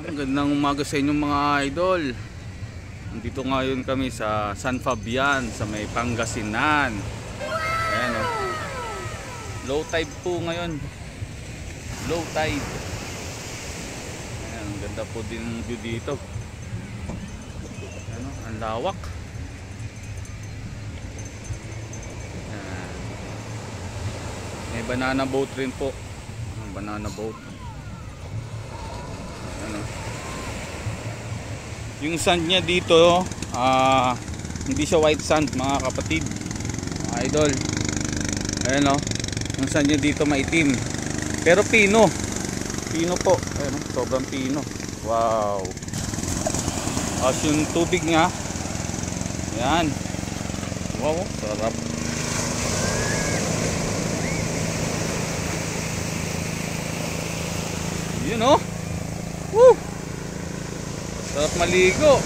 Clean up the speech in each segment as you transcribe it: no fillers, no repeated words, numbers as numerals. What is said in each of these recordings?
Magandang umaga sa inyong mga idol. Nandito ngayon kami sa San Fabian sa may Pangasinan. Ayan o. Low tide po ngayon. Low tide. Ayan, ang ganda po din ng view dito. Ayan o, ang lawak. Ayan. May banana boat rin po. Banana boat. Ano? Yung sand niya dito hindi siya white sand mga kapatid, mga idol. Ayan o, yung sand niya dito maitim pero pino po. Ayan o, sobrang pino. Wow. As yung tubig nga, ayan, wow, sarap. Yun o. Woo! Sarap maligo.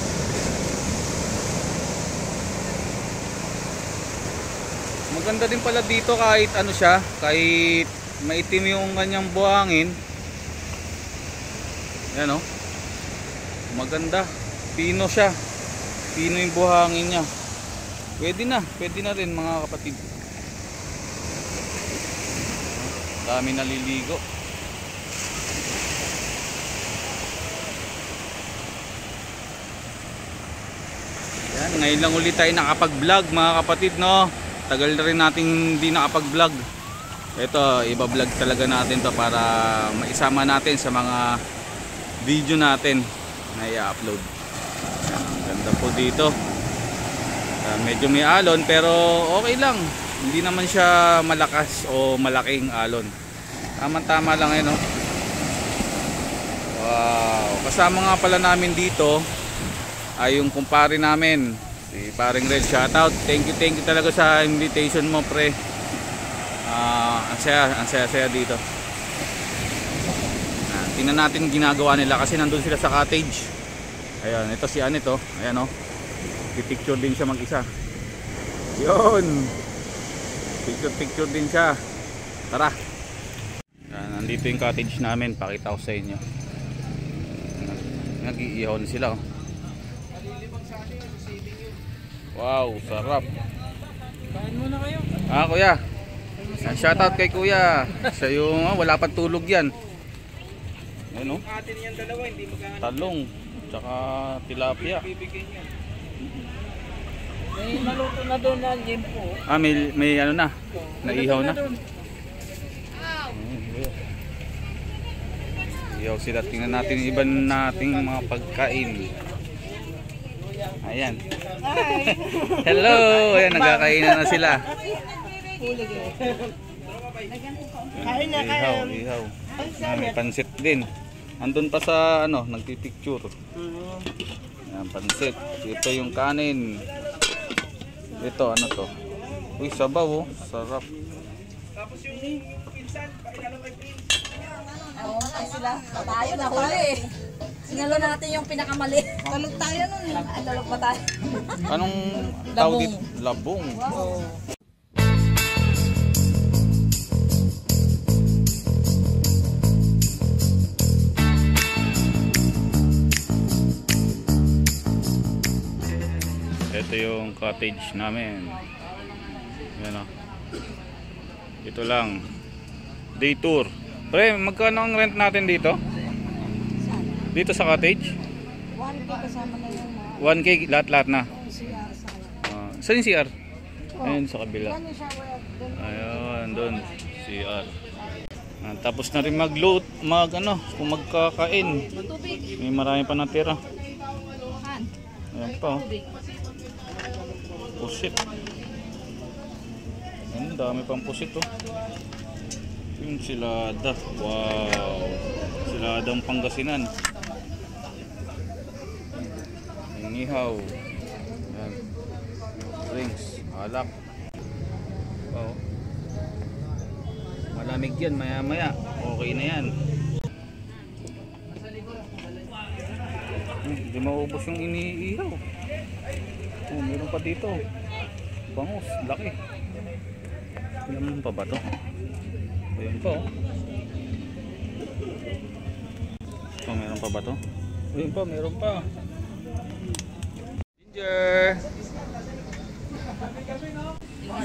Maganda din pala dito kahit ano siya, kahit maitim yung kanyang buhangin. Yan o. Maganda. Pino siya. Pino yung buhangin niya. Pwede na rin mga kapatid. Dami naliligo. Yan, ngayon lang ulit tayo nakapag-vlog mga kapatid, no? Tagal na rin natin hindi nakapag-vlog. Ito, iba-vlog talaga natin to para maisama natin sa mga video natin na i-upload. Ganda po dito. Medyo may alon pero okay lang. Hindi naman siya malakas o malaking alon. Tama-tama lang no? Wow, kasama nga pala namin dito ay yung kumpare namin, si Paring Red. Shoutout, thank you talaga sa invitation mo, pre. Ang saya dito. Tingnan natin ginagawa nila kasi nandun sila sa cottage. Ayan, ito si Anito, ayan o, picture din siya mag-isa. Yun, picture din siya. Tara. Ayan, nandito yung cottage namin, pakita ko sa inyo. Nag-iihaw na sila oh. Wow, sarap. Kain muna kayo. Kuya. Shoutout kay kuya. Siya yung wala pang tulog yan. Ano? Atin yan dalawa, hindi magkakaroon. Talong, tsaka tilapia. May naluto na doon na limpo. May ano na. Naihaw na. Ihaw sila. Tingnan natin yung iba nating mga pagkain. Ayan. Hi. Hello. Ayan, nagkakainan na sila. Ihaw. May pansit din. Andun pa sa ano, nagpipicture. Ayan, pansit. Ito yung kanin. Ito, ano to? Uy, sabaw oh. Sarap. Tapos yung pinsan, pakilala kay Prince. Oo, sila. Tayo na huli. Sinalo natin yung pinakamali. Talog tayo nun. Ay, talog pa tayo. Anong tawag dito? Labong. Wow. Ito yung cottage namin. Yan o. Ito lang. Day tour. Pre, magkano ang rent natin dito? Dito sa cottage? 1K kasama na yun. 1K lahat na. CR sa Saan yung CR? Ayun sa kabila. Ano siya? Ayun, doon. CR. Tapos na rin mag-load, kung magkakain. May marami pa natira. Ayan pa oh. Pusit. Ang dami pang pusit oh. Yung silada. Wow. Siladang Pangasinan. Yung ihaw. Ayan. Drinks. Alak. Oh. Malamig yan maya maya. Okay na yan. Hindi maubos yung iniihaw. Oh, meron pa dito. Bangus, laki. Ilan pa ba to? Ayun po. So, meron pa ba to? Ayun pa, meron pa. Ginger.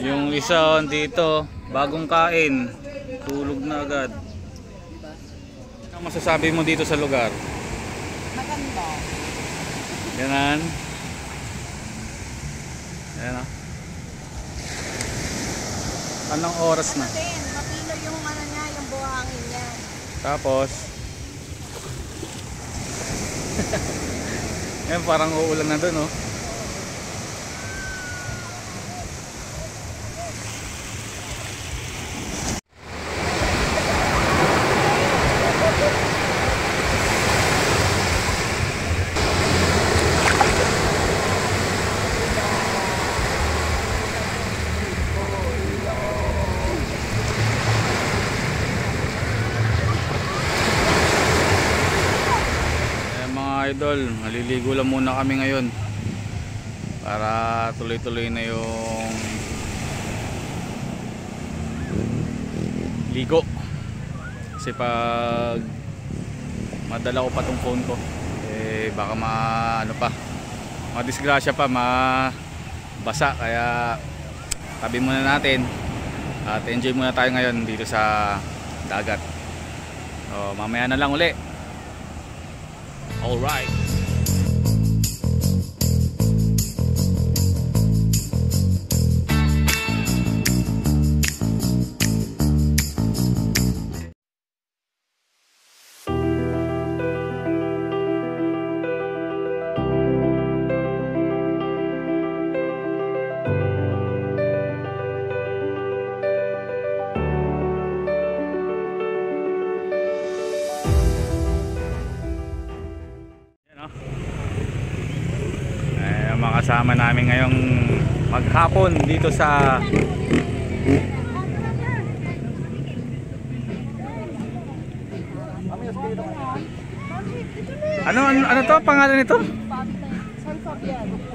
Yung isa dito, bagong kain. Tulog na agad. Ano masasabi mo dito sa lugar? Maganda. Ganan. Ayan o. Anong oras na? Mapilo yung ano niya, yung buhangin niya. Tapos ayan, parang uulan na dun, oh. Idol, maliligo lang muna kami ngayon para tuloy-tuloy na yung ligo, kasi pag madala ko pa tong phone ko baka madisgrasya pa, mabasa, kaya tabi muna natin at enjoy muna tayo ngayon dito sa dagat. So, mamaya na lang uli. All right. Makasama namin ngayong maghapon dito sa ano to pangalan nito?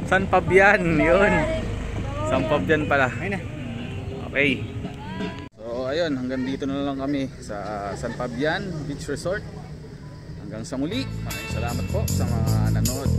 San Fabian, yun. San Fabian pala. Okay. So ayun, hanggang dito na lang kami sa San Fabian Beach Resort. Hanggang sa muli. Maraming salamat po sa mga nanood.